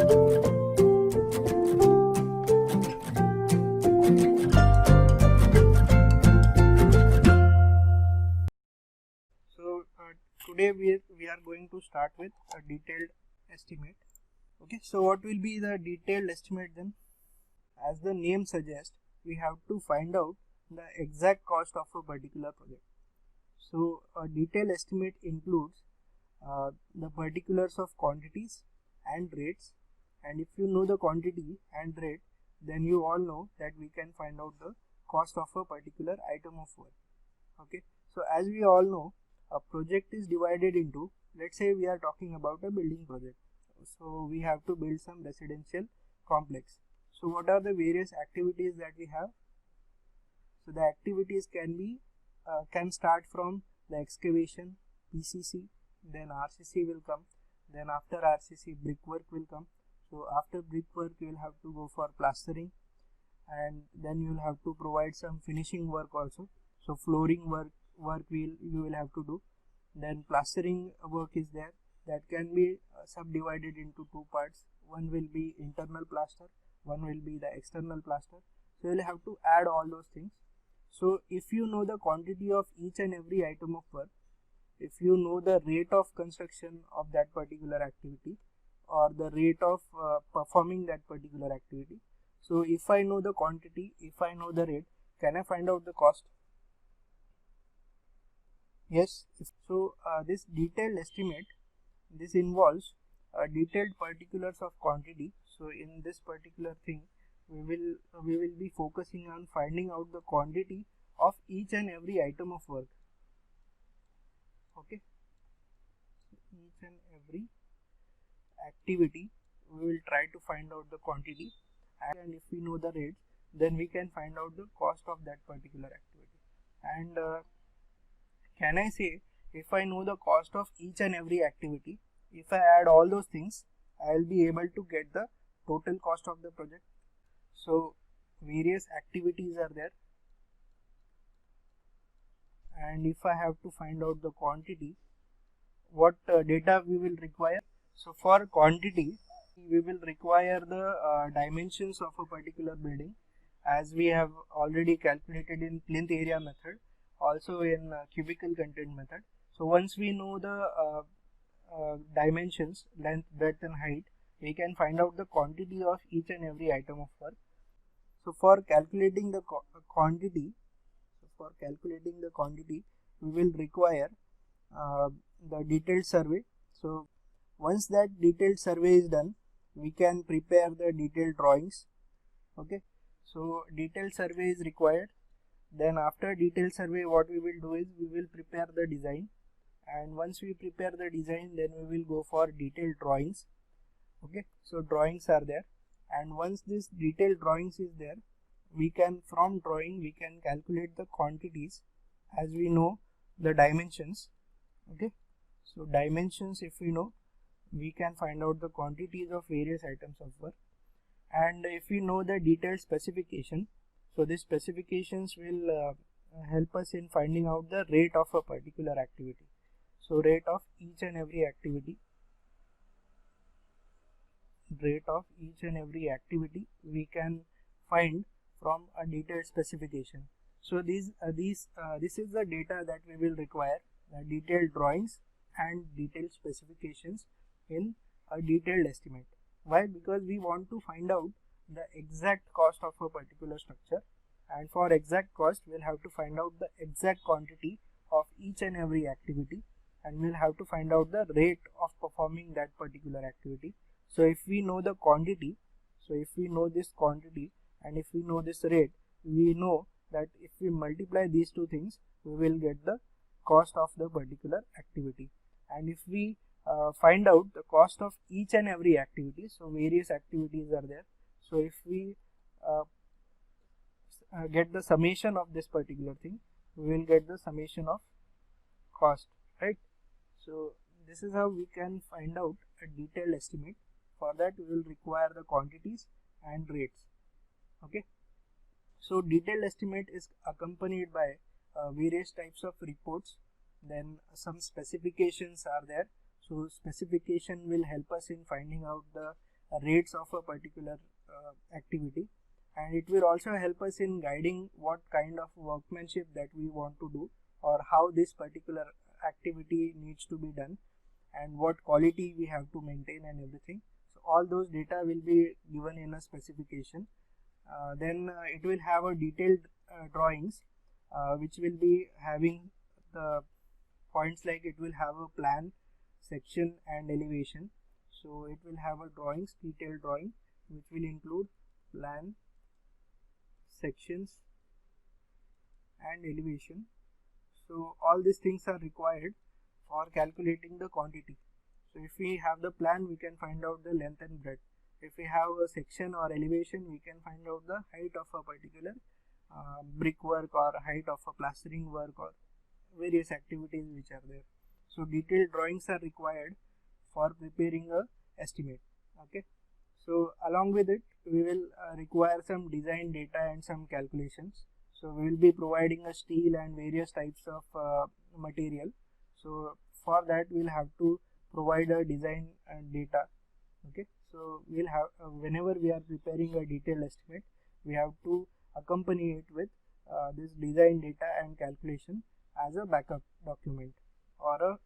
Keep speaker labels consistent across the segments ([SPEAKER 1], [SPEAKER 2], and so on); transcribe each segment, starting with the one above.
[SPEAKER 1] Today we are going to start with a detailed estimate. Okay, so what will be the detailed estimate then? As the name suggests, we have to find out the exact cost of a particular project. So a detailed estimate includes the particulars of quantities and rates, and if you know the quantity and rate, then you all know that we can find out the cost of a particular item of work. Okay, so as we all know, a project is divided into, let's say we are talking about a building project. So we have to build some residential complex. So what are the various activities that we have? So the activities can start from the excavation, PCC, then RCC will come, then after RCC brickwork will come. So after brickwork you will have to go for plastering, and then you will have to provide some finishing work also. So flooring work you will have to do. Then plastering work is there, that can be subdivided into two parts. One will be internal plaster, one will be the external plaster. So you will have to add all those things. So if you know the quantity of each and every item of work, if you know the rate of construction of that particular activity, or the rate of performing that particular activity, so if I know the quantity, if I know the rate, can I find out the cost? Yes. So this detailed estimate, this involves detailed particulars of quantity. So in this particular thing, we will be focusing on finding out the quantity of each and every item of work. Okay, each and every activity we will try to find out the quantity, and if we know the rates, then we can find out the cost of that particular activity. And can I say, if I know the cost of each and every activity, if I add all those things, I will be able to get the total cost of the project. So various activities are there, and if I have to find out the quantity, what data we will require? So for quantity, we will require the dimensions of a particular building, as we have already calculated in plinth area method, also in cubical content method. So once we know the dimensions, length, breadth and height, we can find out the quantity of each and every item of work. So for calculating the quantity, we will require the detailed survey. So once that detailed survey is done, we can prepare the detailed drawings. Okay, so detailed survey is required. Then after detailed survey, what we will do is we will prepare the design, and once we prepare the design, then we will go for detailed drawings. Okay, so drawings are there, and once this detailed drawings is there, from drawing we can calculate the quantities, as we know the dimensions. Okay, so dimensions, if we know, we can find out the quantities of various items of work. And if we know the detailed specification, so these specifications will help us in finding out the rate of a particular activity. So rate of each and every activity, we can find from a detailed specification. So this is the data that we will require, detailed drawings and detailed specifications in a detailed estimate. Why? Because we want to find out the exact cost of a particular structure, and for exact cost we'll have to find out the exact quantity of each and every activity, and we'll have to find out the rate of performing that particular activity. So if we know the quantity, and if we know this rate, we know that if we multiply these two things, we will get the cost of the particular activity. And if we find out the cost of each and every activity, so various activities are there, so if we get the summation of this particular thing, we will get the summation of cost, right? So this is how we can find out a detailed estimate. For that we will require the quantities and rates. Okay, so detailed estimate is accompanied by various types of reports. Then some specifications are there. So specification will help us in finding out the rates of a particular activity, and it will also help us in guiding what kind of workmanship that we want to do, or how this particular activity needs to be done, and what quality we have to maintain and everything. So all those data will be given in a specification. Then it will have a detailed drawings which will be having the points like it will have a plan, section and elevation. So it will have a drawings, detailed drawing, which will include plan, sections and elevation. So all these things are required for calculating the quantity. So if we have the plan, we can find out the length and breadth. If we have a section or elevation, we can find out the height of a particular brickwork or height of a plastering work or various activities which are there. So detailed drawings are required for preparing a estimate. Okay. So along with it, we will require some design data and some calculations. So we will be providing a steel and various types of material. So for that, we'll have to provide a design and data. Okay. So we'll have whenever we are preparing a detailed estimate, we have to accompany it with this design data and calculation as a backup document, or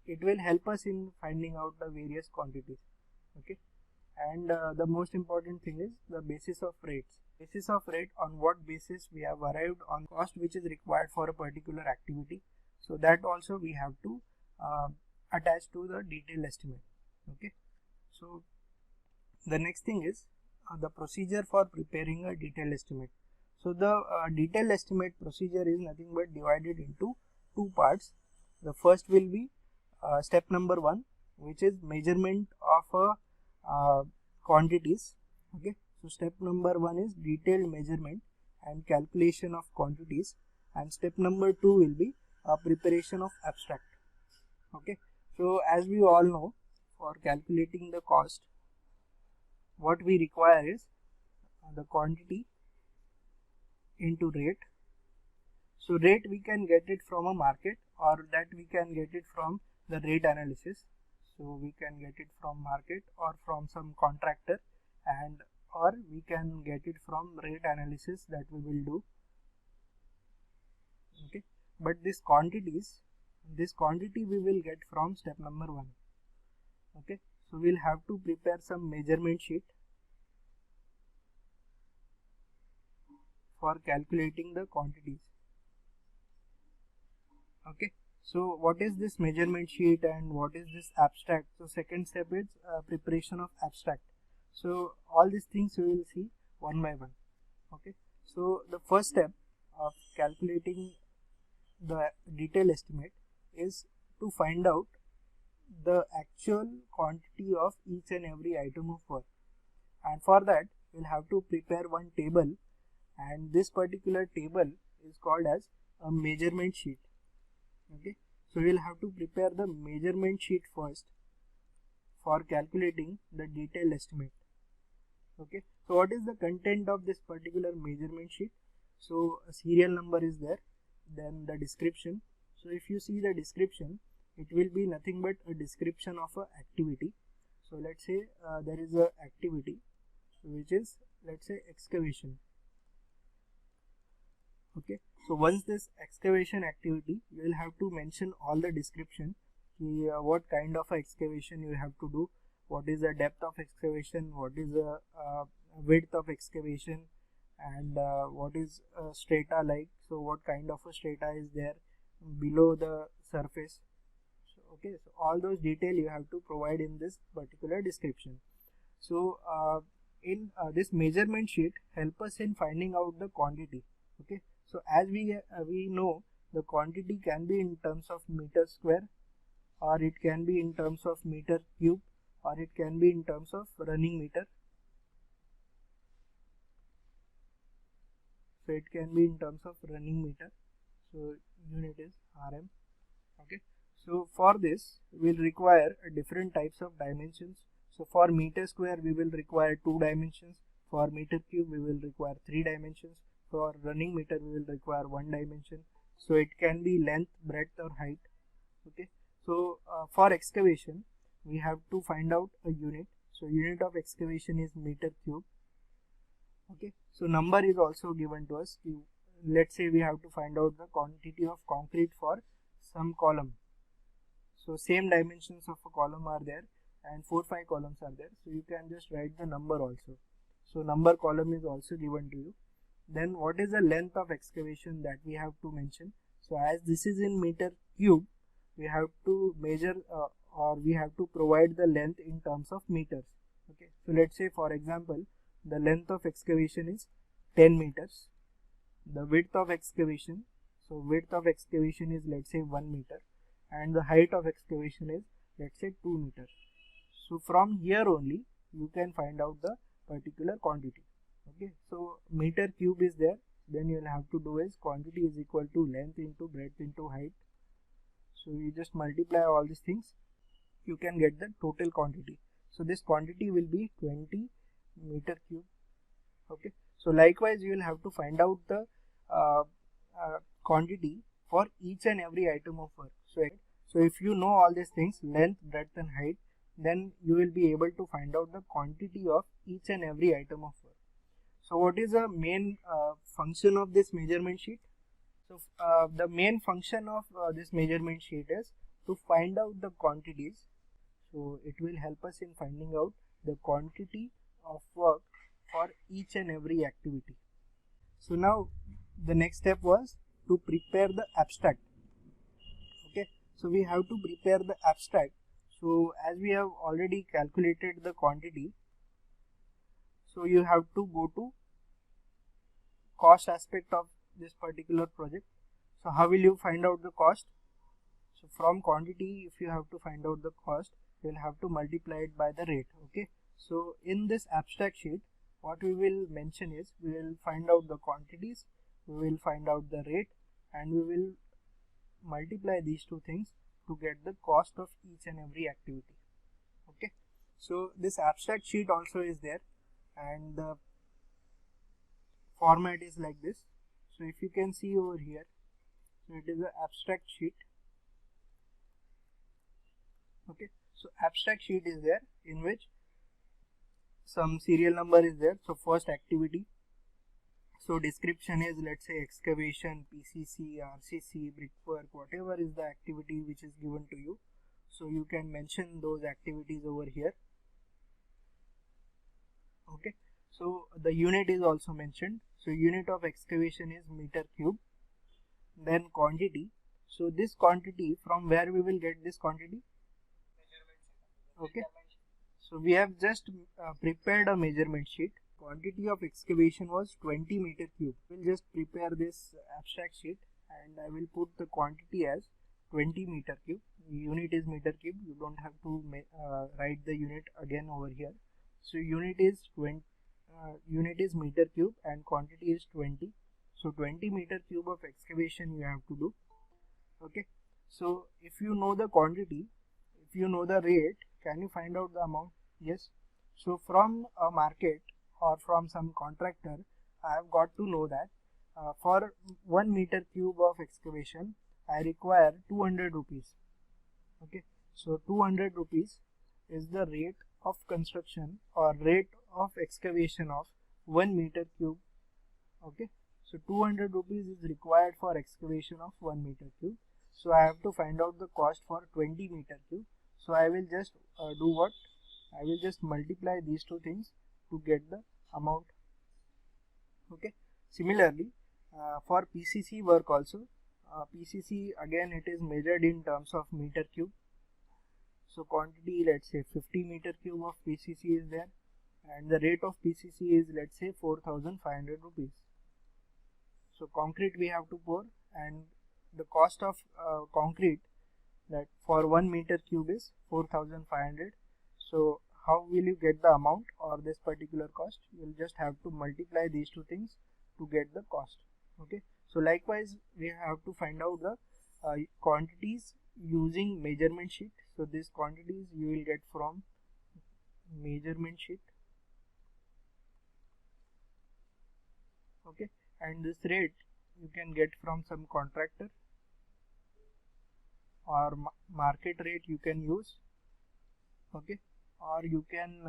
[SPEAKER 1] it will help us in finding out the various quantities. Okay. And the most important thing is the basis of rates. Basis of rate, on what basis we have arrived on cost which is required for a particular activity. So that also we have to attach to the detailed estimate. Okay. So the next thing is the procedure for preparing a detailed estimate. So the detailed estimate procedure is nothing but divided into two parts. The first will be step number 1, which is measurement of quantities. Okay. So step number 1 is detailed measurement and calculation of quantities, and step number 2 will be preparation of abstract. Okay. So as we all know, for calculating the cost, what we require is the quantity into rate. So rate we can get it from a market, or that we can get it from the rate analysis. So we can get it from market or from some contractor, and or we can get it from rate analysis that we will do. Okay. But this quantity we will get from step number 1. Okay. So we'll have to prepare some measurement sheet for calculating the quantities. Okay. So what is this measurement sheet and what is this abstract? So second step is preparation of abstract. So all these things we will see one by one. Okay. So the first step of calculating the detailed estimate is to find out the actual quantity of each and every item of work, and for that we'll have to prepare one table, and this particular table is called as a measurement sheet. Okay. So we'll have to prepare the measurement sheet first for calculating the detailed estimate. Okay. So what is the content of this particular measurement sheet? So a serial number is there, then the description. So if you see the description, it will be nothing but a description of a activity. So let's say there is a activity which is, let's say, excavation. Okay. So once this excavation activity, you will have to mention all the description, what kind of excavation you have to do, what is the depth of excavation, what is the width of excavation, and what is strata like. So what kind of a strata is there below the surface. So, okay, so all those detail you have to provide in this particular description. So in this measurement sheet help us in finding out the quantity. Okay. So as we know, the quantity can be in terms of meter square, or it can be in terms of meter cube, or it can be in terms of running meter. So it can be in terms of running meter. So unit is RM. Okay. So for this we'll require different types of dimensions. So for meter square we will require 2 dimensions. For meter cube we will require 3 dimensions. For running meter we will require 1 dimension. So it can be length, breadth or height. Okay. So for excavation we have to find out a unit. So unit of excavation is meter cube. Okay, so number is also given to us. Let's say we have to find out the quantity of concrete for some column. So same dimensions of a column are there and 4-5 columns are there, so you can just write the number also. So number column is also given to you. Then what is the length of excavation that we have to mention? So as this is in meter cube, we have to measure or we have to provide the length in terms of meters. Okay, so let's say for example the length of excavation is 10 meters. The width of excavation, so width of excavation is let's say 1 meter, and the height of excavation is let's say 2 meters. So from here only you can find out the particular quantity. Okay, so meter cube is there, then you will have to do is quantity is equal to length into breadth into height. So you just multiply all these things, you can get the total quantity. So this quantity will be 20 meter cube. Okay, so likewise you will have to find out the quantity for each and every item of work. So if you know all these things, length, breadth and height, then you will be able to find out the quantity of each and every item of work. So what is the main function of this measurement sheet? So the main function of this measurement sheet is to find out the quantities. So it will help us in finding out the quantity of work for each and every activity. So now the next step was to prepare the abstract. Okay, so we have to prepare the abstract. So as we have already calculated the quantity, so you have to go to cost aspect of this particular project. So how will you find out the cost? So from quantity, if you have to find out the cost, you will have to multiply it by the rate. Okay, so in this abstract sheet, what we will mention is we will find out the quantities, we will find out the rate, and we will multiply these two things to get the cost of each and every activity. Okay, so this abstract sheet also is there, and the format is like this. So if you can see over here, so it is an abstract sheet. Okay, so abstract sheet is there in which some serial number is there. So first activity, so description is let's say excavation, PCC, RCC, brickwork, whatever is the activity which is given to you. So you can mention those activities over here. Okay, so the unit is also mentioned. So unit of excavation is meter cube. Then quantity. So this quantity, from where we will get this quantity? Okay, so we have just prepared a measurement sheet. Quantity of excavation was 20 meter cube. We'll just prepare this abstract sheet and I will put the quantity as 20 meter cube. Unit is meter cube. You don't have to write the unit again over here. So unit is meter cube and quantity is 20. So 20 meter cube of excavation you have to do. Okay, so if you know the quantity, if you know the rate, can you find out the amount? Yes. So from a market or from some contractor, I have got to know that for 1 meter cube of excavation, I require 200 rupees. Okay, so 200 rupees is the rate of construction or rate of excavation of 1 meter cube. Okay, so 200 rupees is required for excavation of 1 meter cube. So I have to find out the cost for 20 meter cube. So I will just do what? I will just multiply these two things to get the amount. Okay, similarly for PCC work also, PCC again it is measured in terms of meter cube. So quantity, let's say 50 meter cube of PCC is there, and the rate of PCC is let's say 4,500 rupees. So concrete we have to pour, and the cost of concrete that for 1 meter cube is 4,500. So how will you get the amount or this particular cost? You will just have to multiply these two things to get the cost. Okay, so likewise we have to find out the quantities using measurement sheet. So these quantities you will get from measurement sheet. Okay, and this rate you can get from some contractor or market rate you can use. okay, or you can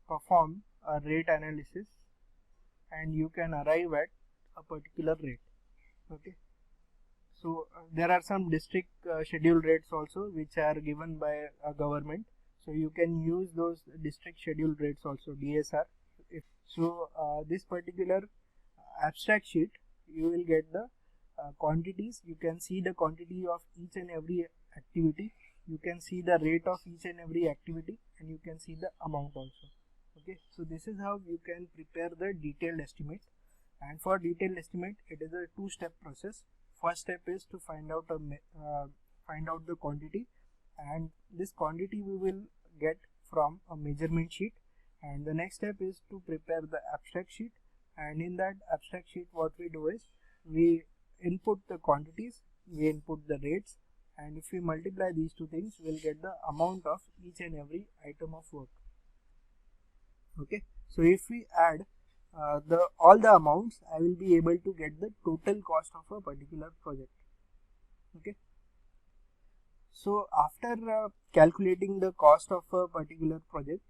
[SPEAKER 1] perform a rate analysis and you can arrive at a particular rate. Okay, so there are some district schedule rates also which are given by a government, so you can use those district schedule rates also, DSR. If so, this particular abstract sheet, you will get the quantities. You can see the quantity of each and every activity, you can see the rate of each and every activity, and you can see the amount also. Okay, so this is how you can prepare the detailed estimate. And for detailed estimate, it is a two-step process. First step is to find out the quantity, and this quantity we will get from a measurement sheet. And the next step is to prepare the abstract sheet, and in that abstract sheet what we do is we input the quantities, we input the rates, and if we multiply these two things, we'll get the amount of each and every item of work. Okay, so if we add all the amounts, I will be able to get the total cost of a particular project. Okay, so after calculating the cost of a particular project,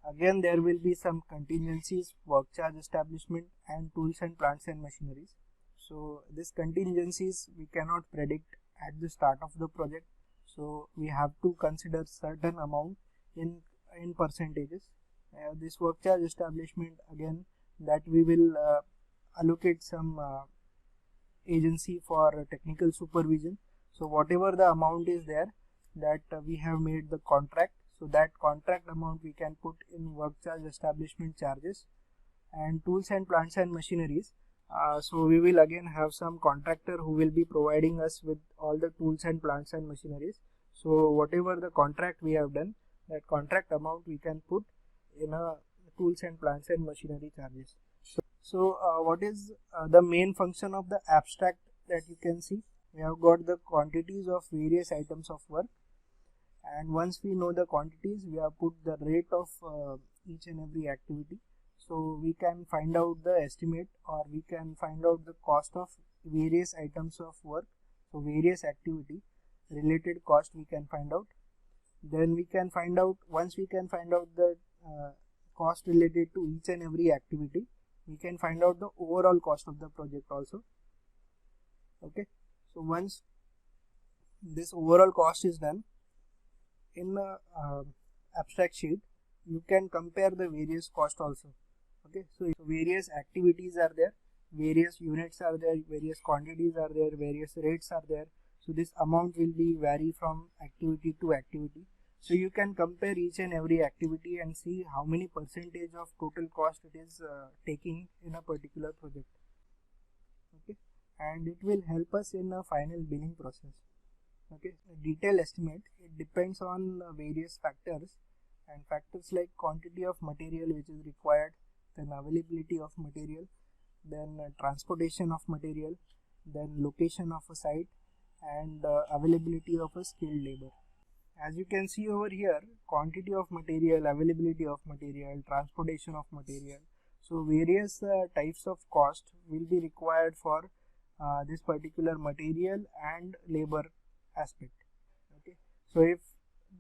[SPEAKER 1] again there will be some contingencies, work charge establishment, and tools and plants and machineries. So these contingencies we cannot predict at the start of the project, so we have to consider certain amount in percentages. This work charge establishment, again, that we will allocate some agency for technical supervision. So whatever the amount is there, that we have made the contract, so that contract amount we can put in work charge establishment charges. And tools and plants and machineries, so we will again have some contractor who will be providing us with all the tools and plants and machineries. So whatever the contract we have done, that contract amount we can put in a tools and plants and machinery charges. So what is the main function of the abstract that you can see? We have got the quantities of various items of work, and once we know the quantities, we have put the rate of each and every activity. So we can find out the estimate, or we can find out the cost of various items of work. So various activity related cost we can find out. Then we can find out, once we can find out the cost related to each and every activity, we can find out the overall cost of the project also. Okay, so once this overall cost is done, in the abstract sheet you can compare the various cost also. Okay, so various activities are there, various units are there, various quantities are there, various rates are there. So this amount will be vary from activity to activity. So you can compare each and every activity and see how many percentage of total cost it is taking in a particular project. Okay, and it will help us in a final billing process. Okay, a detailed estimate, it depends on various factors, and factors like quantity of material which is required, then availability of material, then transportation of material, then location of a site, and availability of a skilled labor. As you can see over here, quantity of material, availability of material, transportation of material. So various types of cost will be required for this particular material and labor aspect. Okay, so if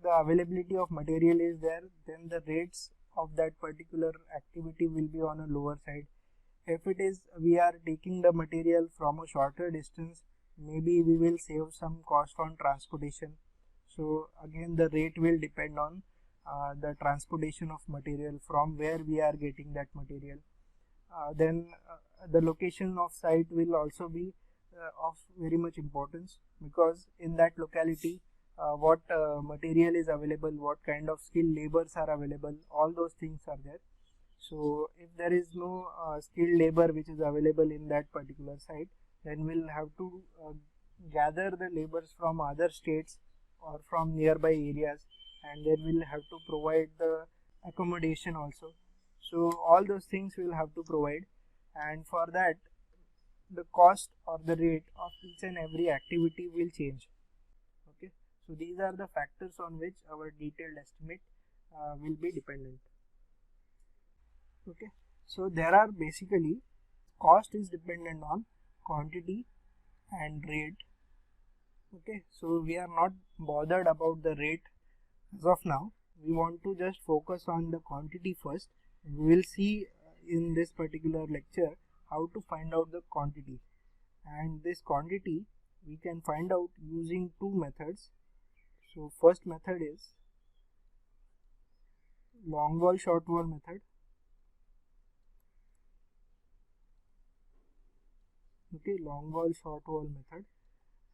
[SPEAKER 1] the availability of material is there, then the rates of that particular activity will be on a lower side. If it is we are taking the material from a shorter distance, maybe we will save some cost on transportation. So again the rate will depend on the transportation of material, from where we are getting that material. Then the location of site will also be of very much importance, because in that locality what material is available, what kind of skilled labors are available, all those things are there. So if there is no skilled labor which is available in that particular site, then we'll have to gather the labors from other states or from nearby areas, and then we'll have to provide the accommodation also. So all those things we'll have to provide, and for that the cost or the rate of each and every activity will change. Okay, so these are the factors on which our detailed estimate will be dependent. Okay, so there are basically, cost is dependent on quantity and rate. Okay, so we are not bothered about the rate as of now. we want to just focus on the quantity first. We will see in this particular lecture how to find out the quantity, and this quantity we can find out using two methods. So first method is long wall short wall method. Okay, long wall short wall method.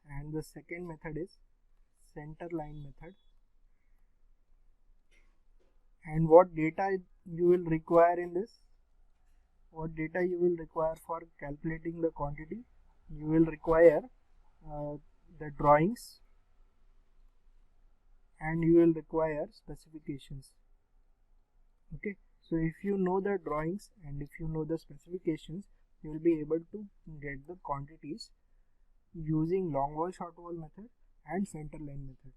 [SPEAKER 1] And the second method is center line method. And what data you will require in this? What data you will require for calculating the quantity? You will require the drawings, and you will require specifications. Okay, so if you know the drawings and if you know the specifications, you will be able to get the quantities using long wall short wall method and center line method.